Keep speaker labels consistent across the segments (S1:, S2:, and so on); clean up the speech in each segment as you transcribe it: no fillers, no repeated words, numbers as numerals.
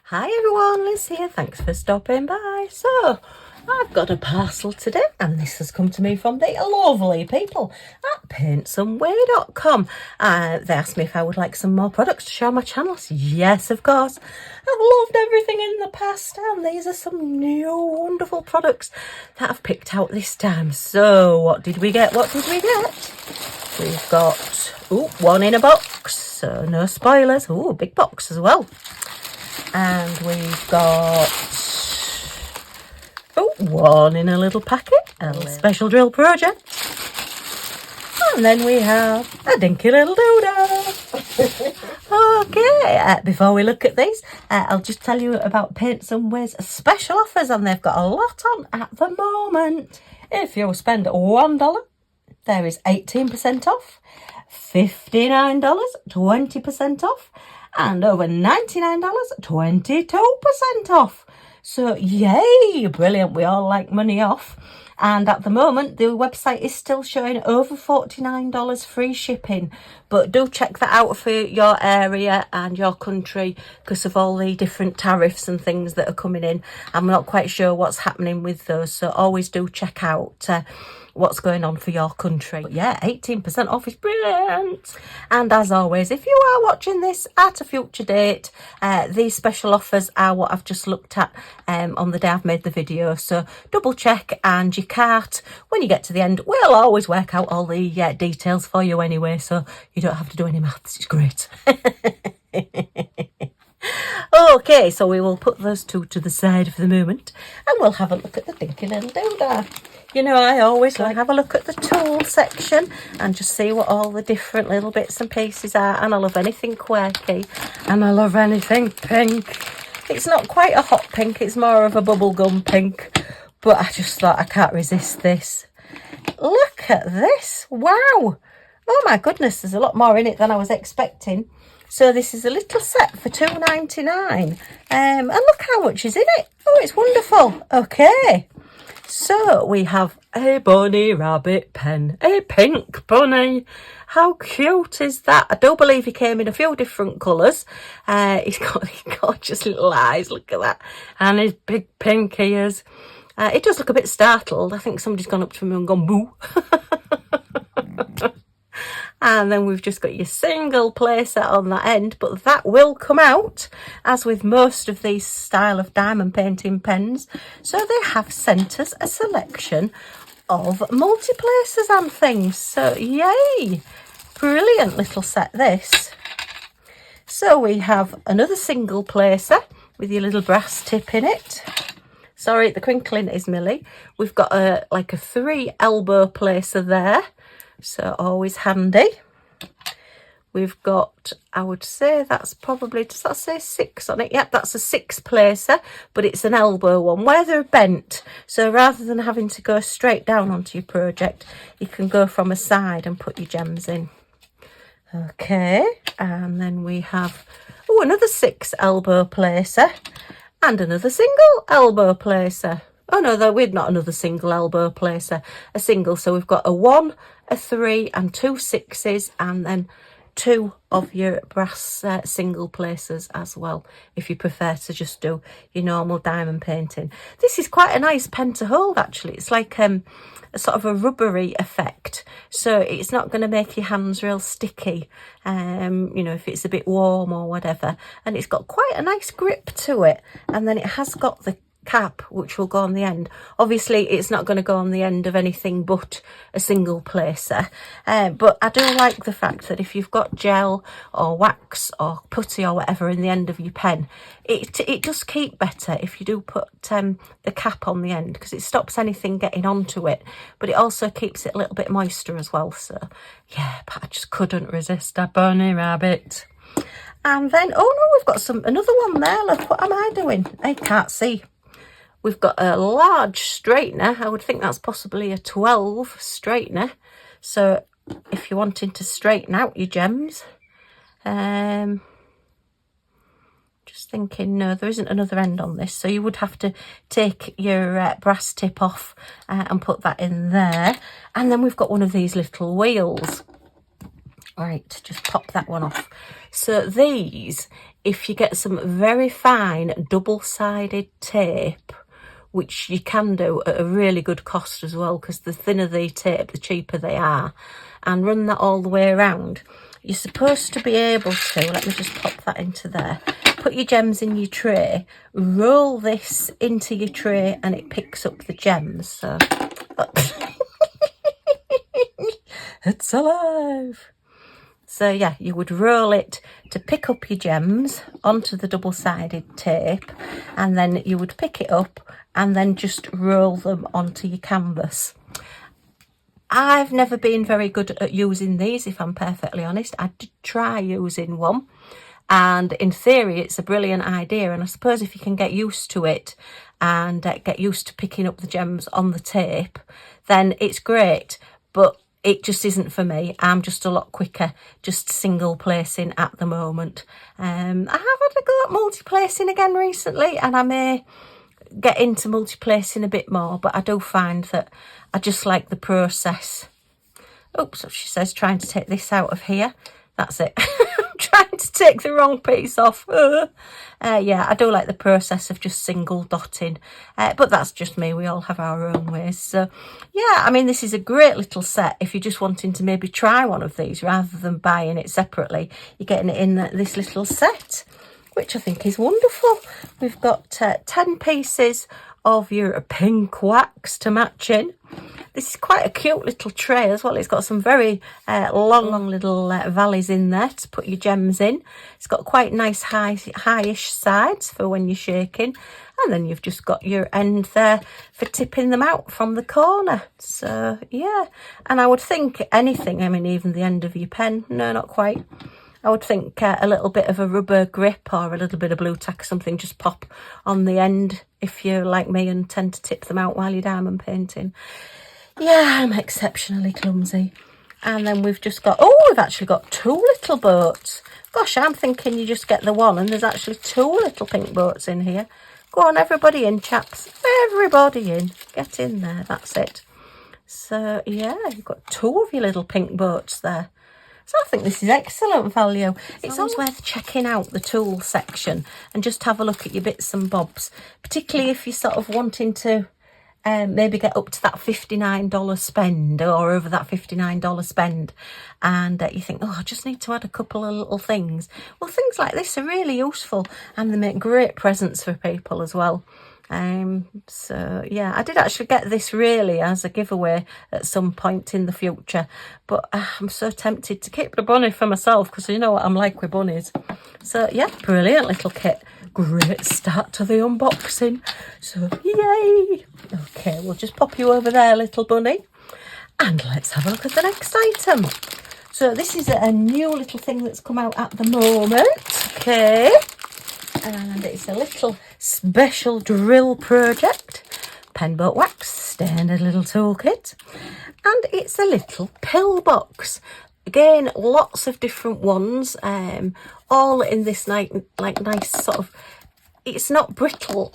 S1: Hi everyone, Liz here. Thanks for stopping by. So, I've got a parcel today and this has come to me from the lovely people at paintsomeway.com. They asked me if I would like some more products to show on my channel. So yes, of course. I've loved everything in the past and these are some new wonderful products that I've picked out this time. So, what did we get? We've got, one in a box, so no spoilers. A big box as well. And we've got one in a little packet, a little special drill project. And then we have a dinky little doodah. Okay, before we look at these, I'll just tell you about Paintsomeway's special offers, and they've got a lot on at the moment. If you spend $1, there is 18% off, $59, 20% off, and over $99, 22% off. So yay, brilliant. We all like money off. And at the moment, the website is still showing over $49 free shipping. But do check that out for your area and your country because of all the different tariffs and things that are coming in. I'm not quite sure what's happening with those. So always do check out what's going on for your country. But yeah, 18% off is brilliant. And as always, if you are watching this at a future date, these special offers are what I've just looked at on the day I've made the video. So double check, and your cart, when you get to the end, we'll always work out all the details for you anyway, so you don't have to do any maths. It's great. Okay, so we will put those two to the side for the moment and we'll have a look at the dinky little doodah. You know, I always like to have a look at the tool section and just see what all the different little bits and pieces are. And I love anything quirky and I love anything pink. It's not quite a hot pink, it's more of a bubblegum pink. But I just thought I can't resist this. Look at this. Wow. Oh my goodness, there's a lot more in it than I was expecting. So this is a little set for $2.99. And look how much is in it. Oh, it's wonderful. Okay. So we have a bunny rabbit pen. A pink bunny. How cute is that? I do believe he came in a few different colours. He's got these gorgeous little eyes. Look at that. And his big pink ears. It does look a bit startled. I think somebody's gone up to him and gone boo. And then we've just got your single placer on that end, but that will come out, as with most of these style of diamond painting pens. So they have sent us a selection of multi-placers and things. So yay! Brilliant little set this. So we have another single placer with your little brass tip in it. Sorry, the crinkling is Millie. We've got a 3 elbow placer there. So always handy. We've got, I would say that's probably, does that say 6 on it? Yep, that's a 6 placer, but it's an elbow one where they're bent. So rather than having to go straight down onto your project, you can go from a side and put your gems in. Okay, and then we have, another 6 elbow placer and another single elbow placer. Oh no, we're not another single elbow placer, a single. So we've got a 1, a 3 and 2 6s, and then 2 of your brass single placers as well, if you prefer to just do your normal diamond painting. This is quite a nice pen to hold actually. It's like a sort of a rubbery effect, so it's not going to make your hands real sticky, you know, if it's a bit warm or whatever. And it's got quite a nice grip to it, and then it has got the cap which will go on the end. Obviously it's not going to go on the end of anything but a single placer, but I do like the fact that if you've got gel or wax or putty or whatever in the end of your pen, it does keep better if you do put the cap on the end, because it stops anything getting onto it, but it also keeps it a little bit moister as well. So yeah, but I just couldn't resist a bunny rabbit. And then, oh no, we've got another one there. Look, what am I doing? I can't see. We've got a large straightener. I would think that's possibly a 12 straightener. So if you're wanting to straighten out your gems, just thinking, no, there isn't another end on this. So you would have to take your brass tip off and put that in there. And then we've got one of these little wheels. Right, just pop that one off. So these, if you get some very fine double-sided tape, which you can do at a really good cost as well, because the thinner the tape, the cheaper they are, and run that all the way around, you're supposed to be able to, let me just pop that into there, put your gems in your tray, roll this into your tray, and it picks up the gems. So it's alive. So yeah, you would roll it to pick up your gems onto the double-sided tape, and then you would pick it up and then just roll them onto your canvas. I've never been very good at using these, if I'm perfectly honest. I did try using one, and in theory it's a brilliant idea, and I suppose if you can get used to it and get used to picking up the gems on the tape, then it's great. But it just isn't for me. I'm just a lot quicker just single placing at the moment. I have had a go at multi-placing again recently, and I may get into multi-placing a bit more, but I do find that I just like the process. Oops, she says trying to take this out of here. That's it. I'm trying to take the wrong piece off. Yeah, I do like the process of just single dotting, but that's just me. We all have our own ways. So yeah, I mean, this is a great little set if you're just wanting to maybe try one of these rather than buying it separately. You're getting it in this little set, which I think is wonderful. We've got 10 pieces of your pink wax to match in. This is quite a cute little tray as well. It's got some very long little valleys in there to put your gems in. It's got quite nice high-ish sides for when you're shaking. And then you've just got your end there for tipping them out from the corner. So, yeah. And I would think anything, I mean, even the end of your pen. No, not quite. I would think a little bit of a rubber grip or a little bit of blue tack or something, just pop on the end if you're like me and tend to tip them out while you're diamond painting. Yeah, I'm exceptionally clumsy. And then we've just got, oh, we've actually got 2 little boats. Gosh, I'm thinking you just get the one and there's actually 2 little pink boats in here. Go on, everybody in, chaps. Everybody in. Get in there, that's it. So, yeah, you've got 2 of your little pink boats there. So I think this is excellent value. It's always worth checking out the tool section and just have a look at your bits and bobs, particularly if you're sort of wanting to maybe get up to that $59 spend or over that $59 spend, and you think, oh, I just need to add a couple of little things. Well, things like this are really useful, and they make great presents for people as well. So yeah, I did actually get this really as a giveaway at some point in the future, but I'm so tempted to keep the bunny for myself because you know what I'm like with bunnies. So yeah, brilliant little kit. Great start to the unboxing. So yay! Okay, we'll just pop you over there, little bunny, and let's have a look at the next item. So this is a new little thing that's come out at the moment. Okay. And it's a little special drill project, penboat wax, standard little toolkit, and it's a little pill box. Again, lots of different ones, all in this like nice sort of, it's not brittle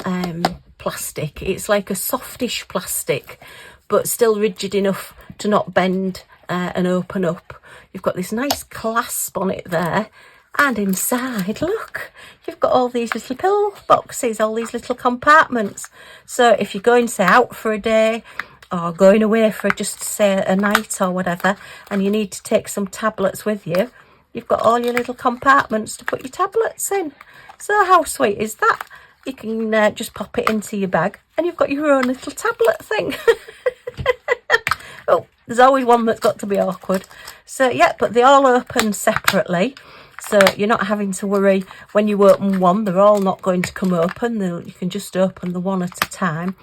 S1: plastic, it's like a softish plastic, but still rigid enough to not bend and open up. You've got this nice clasp on it there. And inside, look, you've got all these little pill boxes, all these little compartments. So if you're going, say, out for a day or going away for just, say, a night or whatever, and you need to take some tablets with you, you've got all your little compartments to put your tablets in. So how sweet is that? You can just pop it into your bag and you've got your own little tablet thing. Oh, there's always one that's got to be awkward. So, yeah, but they all open separately. So you're not having to worry when you open one, they're all not going to come open. You can just open the one at a time.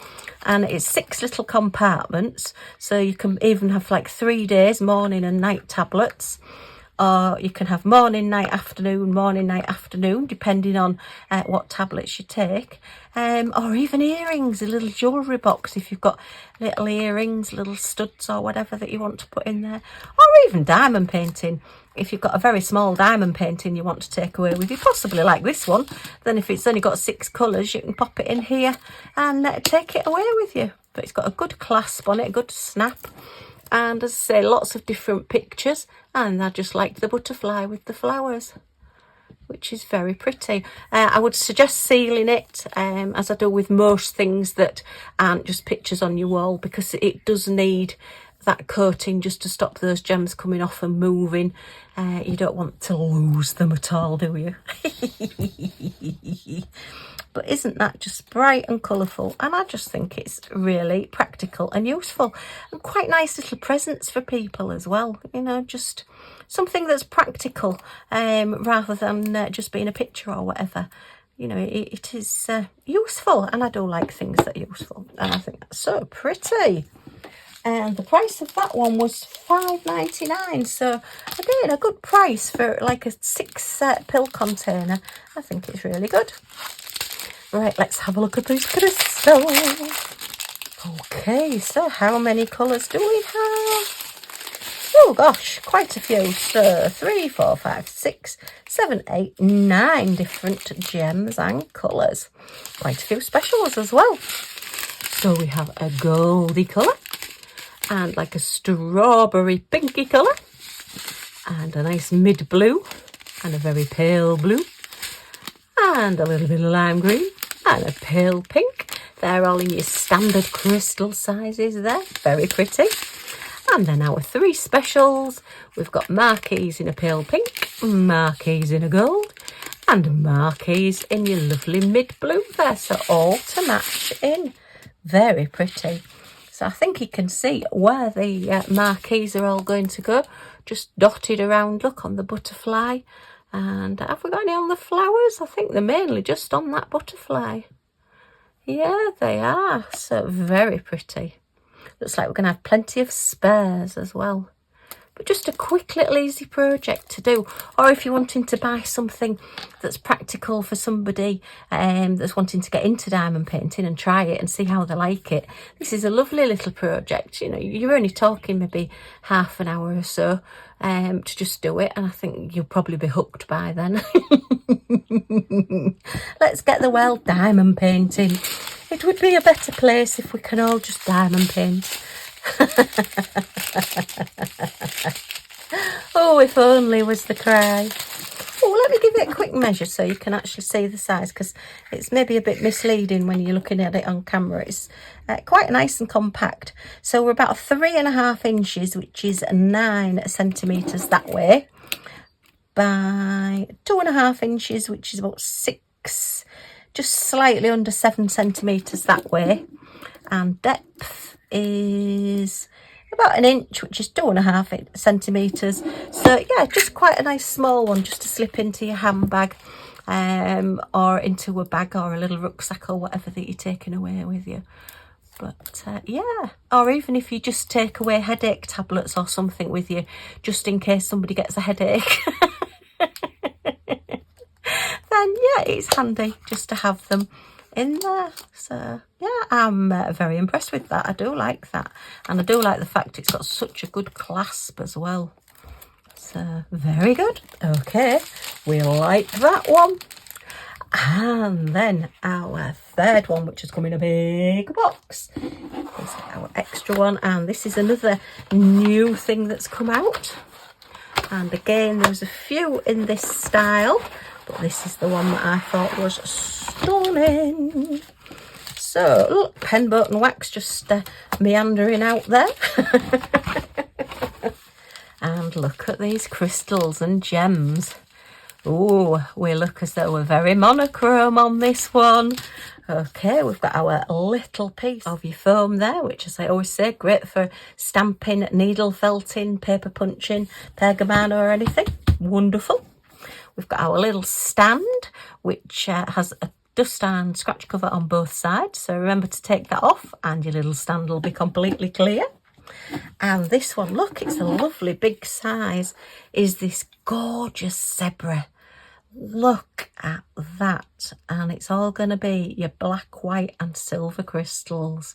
S1: And it's 6 little compartments. So you can even have like 3 days, morning and night tablets. Or you can have morning, night, afternoon, depending on what tablets you take. Or even earrings, a little jewellery box if you've got little earrings, little studs or whatever that you want to put in there. Or even diamond painting. If you've got a very small diamond painting you want to take away with you, possibly like this one, then if it's only got 6 colours, you can pop it in here and take it away with you. But it's got a good clasp on it, a good snap. And as I say, lots of different pictures, and I just liked the butterfly with the flowers, which is very pretty. I would suggest sealing it, as I do with most things that aren't just pictures on your wall, because it does need that coating just to stop those gems coming off and moving. You don't want to lose them at all, do you? But isn't that just bright and colourful? And I just think it's really practical and useful, and quite nice little presents for people as well. You know, just something that's practical, rather than just being a picture or whatever. You know, it is useful, and I do like things that are useful, and I think that's so pretty. And the price of that one was £5.99, so again, a good price for like a 6 pill container. I think it's really good. Right, let's have a look at these crystals. Okay, so how many colours do we have? Oh gosh, quite a few. So 3, 4, 5, 6, 7, 8, 9 different gems and colours. Quite a few specials as well. So we have a goldy colour, and like a strawberry pinky colour, and a nice mid blue, and a very pale blue, and a little bit of lime green, and a pale pink. They're all in your standard crystal sizes there. Very pretty. And then our 3 specials. We've got marquees in a pale pink, marquees in a gold, and marquees in your lovely mid blue there. So all to match in. Very pretty. So I think you can see where the marquees are all going to go. Just dotted around, look, on the butterfly. And have we got any on the flowers? I think they're mainly just on that butterfly. Yeah, they are. So very pretty. Looks like we're going to have plenty of spares as well. But just a quick little easy project to do. Or if you're wanting to buy something that's practical for somebody that's wanting to get into diamond painting and try it and see how they like it. This is a lovely little project. You know, you're only talking maybe half an hour or so to just do it. And I think you'll probably be hooked by then. Let's get the world diamond painting. It would be a better place if we can all just diamond paint. Oh, if only was the cry. Oh, let me give it a quick measure so you can actually see the size, because it's maybe a bit misleading when you're looking at it on camera. It's quite nice and compact. So we're about 3.5 inches, which is 9 centimetres that way, by 2.5 inches, which is about 6, just slightly under 7 centimetres that way, and depth is about 1 inch, which is 2.5 centimetres. So yeah, just quite a nice small one just to slip into your handbag, or into a bag or a little rucksack or whatever that you're taking away with you. But yeah, or even if you just take away headache tablets or something with you, just in case somebody gets a headache. Then yeah, it's handy just to have them in there. So yeah, I'm very impressed with that. I do like that, and I do like the fact it's got such a good clasp as well. So very good. Okay, we like that one. And then our third one, which has come in a big box, is our extra one, and this is another new thing that's come out. And again, there's a few in this style, but this is the one that I thought was stunning. So look, pen button wax just meandering out there. And look at these crystals and gems. Oh, we look as though we're very monochrome on this one. Okay, we've got our little piece of your foam there, which, as I always say, great for stamping, needle felting, paper punching, pergamano or anything. Wonderful. We've got our little stand, which has a dust and scratch cover on both sides. So remember to take that off and your little stand will be completely clear. And this one, look, it's a lovely big size, is this gorgeous zebra. Look at that. And it's all going to be your black, white and silver crystals.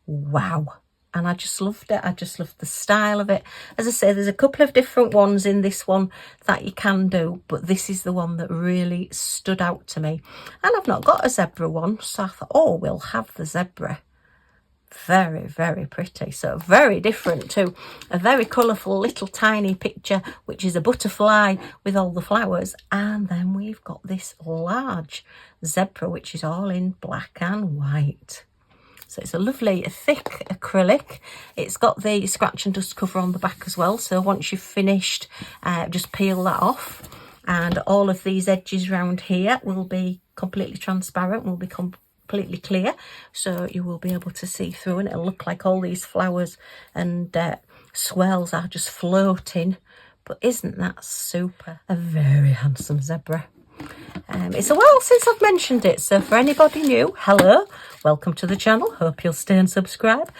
S1: Wow. And I just loved it. I just loved the style of it. As I say, there's a couple of different ones in this one that you can do, but this is the one that really stood out to me. And I've not got a zebra one, so I thought, oh, we'll have the zebra. Very, very pretty. So very different to a very colourful little tiny picture, which is a butterfly with all the flowers. And then we've got this large zebra, which is all in black and white. So it's a lovely thick acrylic. It's got the scratch and dust cover on the back as well. So once you've finished, just peel that off. And all of these edges around here will be completely transparent, will be completely clear. So you will be able to see through, and it'll look like all these flowers and swells are just floating. But isn't that super? A very handsome zebra. It's a while since I've mentioned it, so for anybody new, hello, welcome to the channel. Hope you'll stay and subscribe.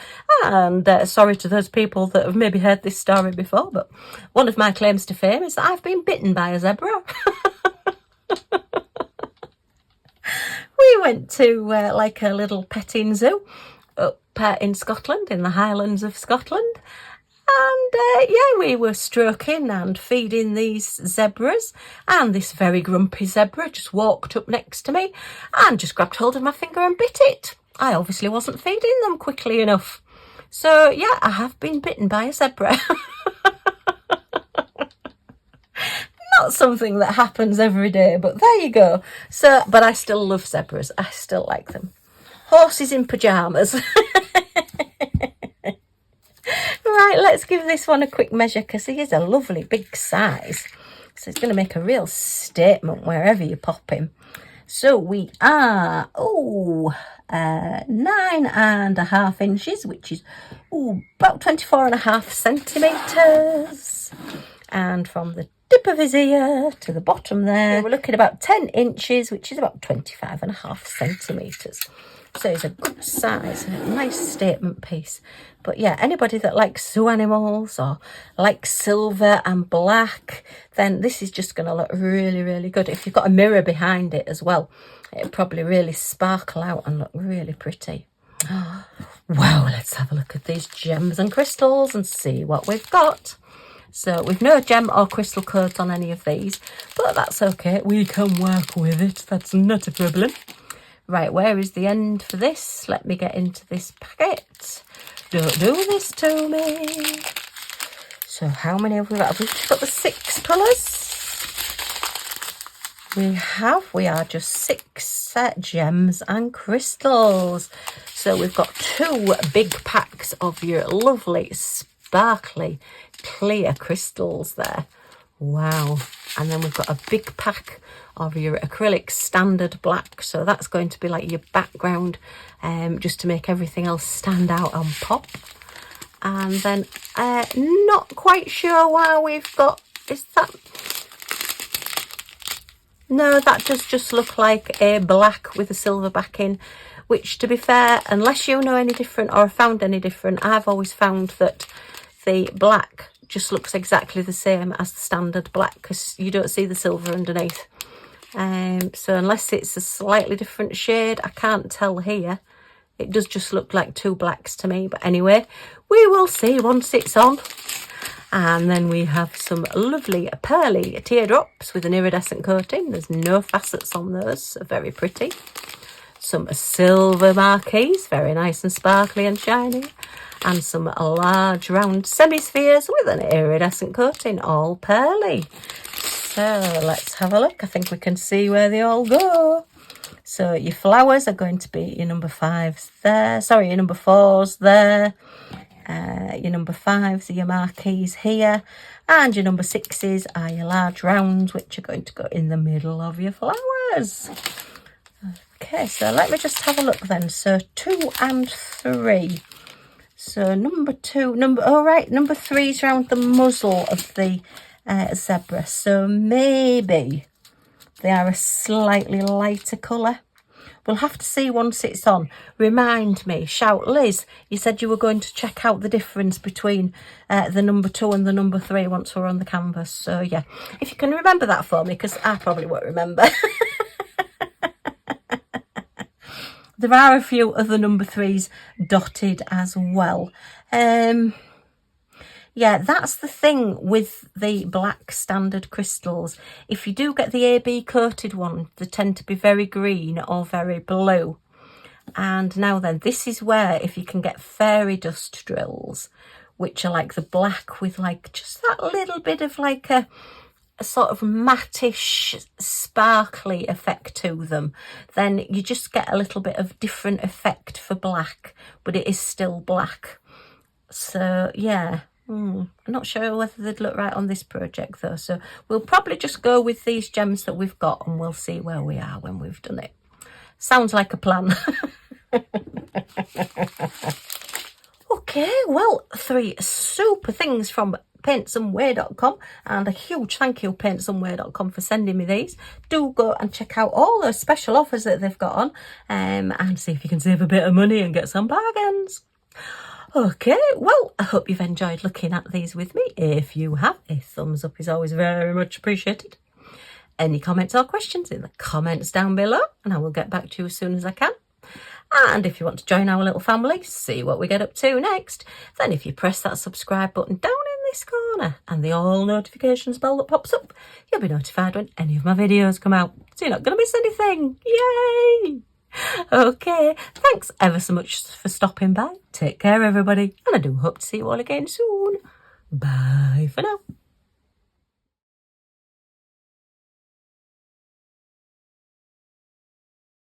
S1: And sorry to those people that have maybe heard this story before, but one of my claims to fame is that I've been bitten by a zebra. We went to like a little petting zoo up in Scotland, in the Highlands of Scotland. And yeah, we were stroking and feeding these zebras, and this very grumpy zebra just walked up next to me and just grabbed hold of my finger and bit it. I obviously wasn't feeding them quickly enough. So yeah, I have been bitten by a zebra. Not something that happens every day, but there you go. So, but I still love zebras. I still like them. Horses in pyjamas. Right, let's give this one a quick measure because he is a lovely big size. So it's going to make a real statement wherever you pop him. So we are, 9.5 inches, which is about 24.5 centimetres. And from the tip of his ear to the bottom there, we're looking at about 10 inches, which is about 25.5 centimetres. So it's a good size, a nice statement piece. But yeah, anybody that likes zoo animals or likes silver and black, then this is just going to look really, really good. If you've got a mirror behind it as well, it'll probably really sparkle out and look really pretty. Wow, let's have a look at these gems and crystals and see what we've got. So we've no gem or crystal codes on any of these, but that's okay. We can work with it. That's not a problem. Right, where is the end for this? Let me get into this packet. Don't do this to me. So how many have we got? Have we just got the 6 colours? We are just 6 gems and crystals. So we've got 2 big packs of your lovely, sparkly, clear crystals there. Wow. And then we've got a big pack of your acrylic standard black, so that's going to be like your background, just to make everything else stand out and pop. And then not quite sure why we've got, is that, no, that does just look like a black with a silver backing, which, to be fair, unless you know any different or have found any different, I've always found that the black just looks exactly the same as the standard black because you don't see the silver underneath. So unless it's a slightly different shade, I can't tell here. It does just look like 2 blacks to me. But anyway, we will see once it's on. And then we have some lovely pearly teardrops with an iridescent coating. There's no facets on those, so very pretty. Some silver marquees, very nice and sparkly and shiny. And some large round semi-spheres with an iridescent coating, all pearly. So let's have a look. I think we can see where they all go. So your flowers are going to be your number 5s there. Sorry, your number 4s there. Your number 5s are your marquees here. And your number 6s are your large rounds, which are going to go in the middle of your flowers. Okay, so let me just have a look then. So 2 and 3. So number 3 is around the muzzle of the zebra. So maybe they are a slightly lighter colour. We'll have to see once it's on. Remind me, shout, Liz, you said you were going to check out the difference between the number 2 and the number 3 once we're on the canvas. So yeah, if you can remember that for me, because I probably won't remember. There are a few other number 3s dotted as well. Yeah, that's the thing with the black standard crystals. If you do get the AB coated one, they tend to be very green or very blue. And now then, this is where, if you can get fairy dust drills, which are like the black with like just that little bit of like a sort of mattish, sparkly effect to them, then you just get a little bit of different effect for black, but it is still black. So yeah, I'm not sure whether they'd look right on this project though, so we'll probably just go with these gems that we've got and we'll see where we are when we've done it. Sounds like a plan. Okay, well, 3 super things from paintsomeway.com, and a huge thank you paintsomeway.com for sending me these. Do go and check out all those special offers that they've got on, and see if you can save a bit of money and get some bargains. Okay, well, I hope you've enjoyed looking at these with me. If you have, a thumbs up is always very much appreciated. Any comments or questions in the comments down below, and I will get back to you as soon as I can. And if you want to join our little family, see what we get up to next, then if you press that subscribe button down in this corner and the all notifications bell that pops up, you'll be notified when any of my videos come out. So you're not going to miss anything. Yay! Okay, thanks ever so much for stopping by. Take care, everybody, and I do hope to see you all again soon. Bye for now.